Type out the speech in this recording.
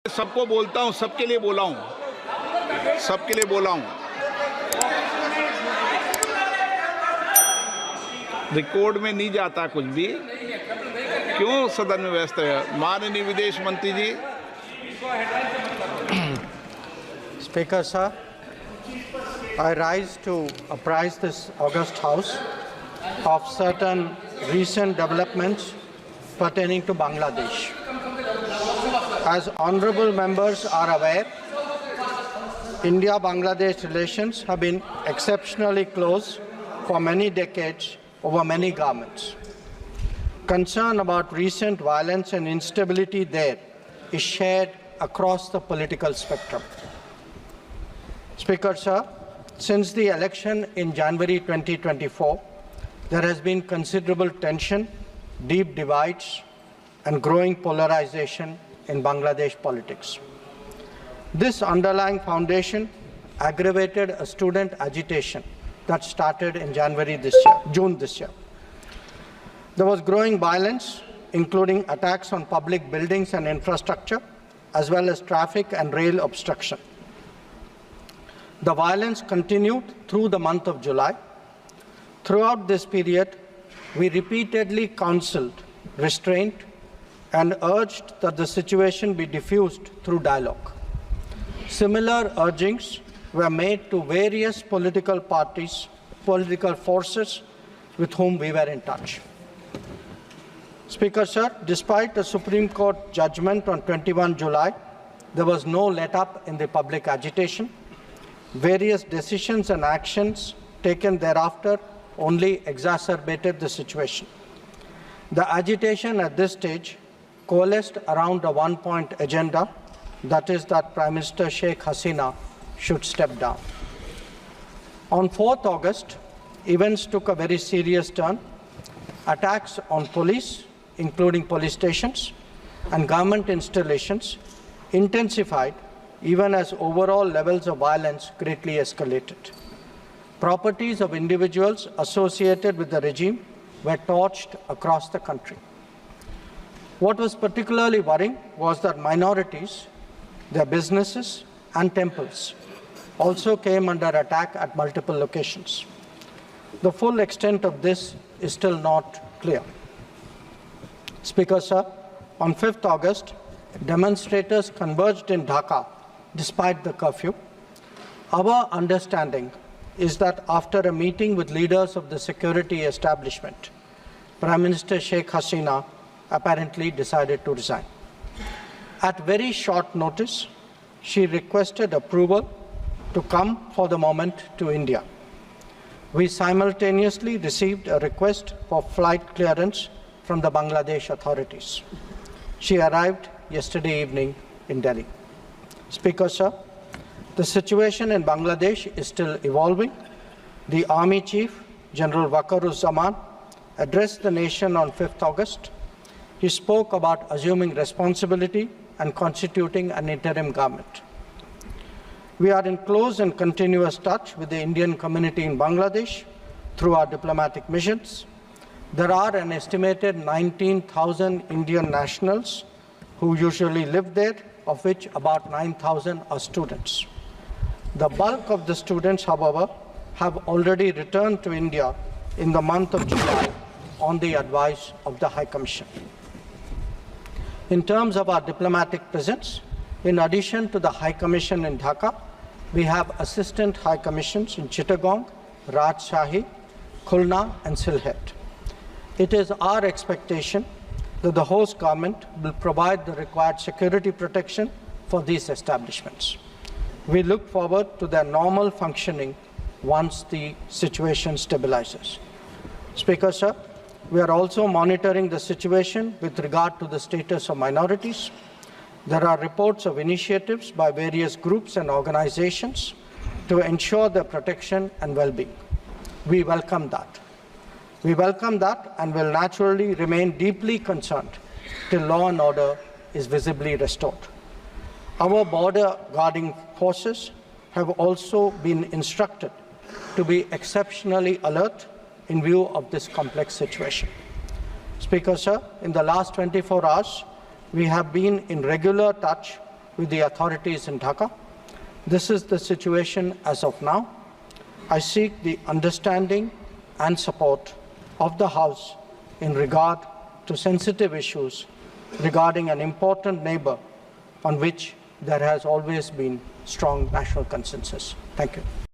सबको बोलता हूं, सबके लिए बोला हूं, सबके लिए बोला हूं। रिकॉर्ड में नहीं जाता कुछ भी। क्यों सदन में व्यस्त है? माननीय विदेश मंत्री जी। Speaker, sir, I rise to apprise this august House of certain recent developments pertaining to Bangladesh. As honorable members are aware, India-Bangladesh relations have been exceptionally close for many decades over many governments. Concern about recent violence and instability there is shared across the political spectrum. Speaker, sir, since the election in January 2024, there has been considerable tension, deep divides, and growing polarization in Bangladesh politics. This underlying foundation aggravated a student agitation that started in June this year. There was growing violence, including attacks on public buildings and infrastructure, as well as traffic and rail obstruction. The violence continued through the month of July. Throughout this period, we repeatedly counseled restraint and urged that the situation be diffused through dialogue. Similar urgings were made to various political parties, political forces with whom we were in touch. Speaker, sir, despite the Supreme Court judgment on 21 July, there was no let-up in the public agitation. Various decisions and actions taken thereafter only exacerbated the situation. The agitation at this stage coalesced around a one-point agenda, that is that Prime Minister Sheikh Hasina should step down. On 4th August, events took a very serious turn. Attacks on police, including police stations, and government installations intensified even as overall levels of violence greatly escalated. Properties of individuals associated with the regime were torched across the country. What was particularly worrying was that minorities, their businesses and temples also came under attack at multiple locations. The full extent of this is still not clear. Speaker, sir, on 5th August, demonstrators converged in Dhaka despite the curfew. Our understanding is that after a meeting with leaders of the security establishment, Prime Minister Sheikh Hasina apparently decided to resign. At very short notice, she requested approval to come for the moment to India. We simultaneously received a request for flight clearance from the Bangladesh authorities. She arrived yesterday evening in Delhi. Speaker, sir, the situation in Bangladesh is still evolving. The Army Chief, General Waqaruzzaman, addressed the nation on 5th August. He spoke about assuming responsibility and constituting an interim government. We are in close and continuous touch with the Indian community in Bangladesh through our diplomatic missions. There are an estimated 19,000 Indian nationals who usually live there, of which about 9,000 are students. The bulk of the students, however, have already returned to India in the month of July on the advice of the High Commission. In terms of our diplomatic presence, in addition to the High Commission in Dhaka, we have assistant High Commissions in Chittagong, Rajshahi, Khulna, and Sylhet. It is our expectation that the host government will provide the required security protection for these establishments. We look forward to their normal functioning once the situation stabilizes. Speaker, sir, we are also monitoring the situation with regard to the status of minorities. There are reports of initiatives by various groups and organizations to ensure their protection and well-being. We welcome that. We welcome that and will naturally remain deeply concerned till law and order is visibly restored. Our border guarding forces have also been instructed to be exceptionally alert in view of this complex situation. Speaker, sir, in the last 24 hours, we have been in regular touch with the authorities in Dhaka. This is the situation as of now. I seek the understanding and support of the House in regard to sensitive issues regarding an important neighbor on which there has always been strong national consensus. Thank you.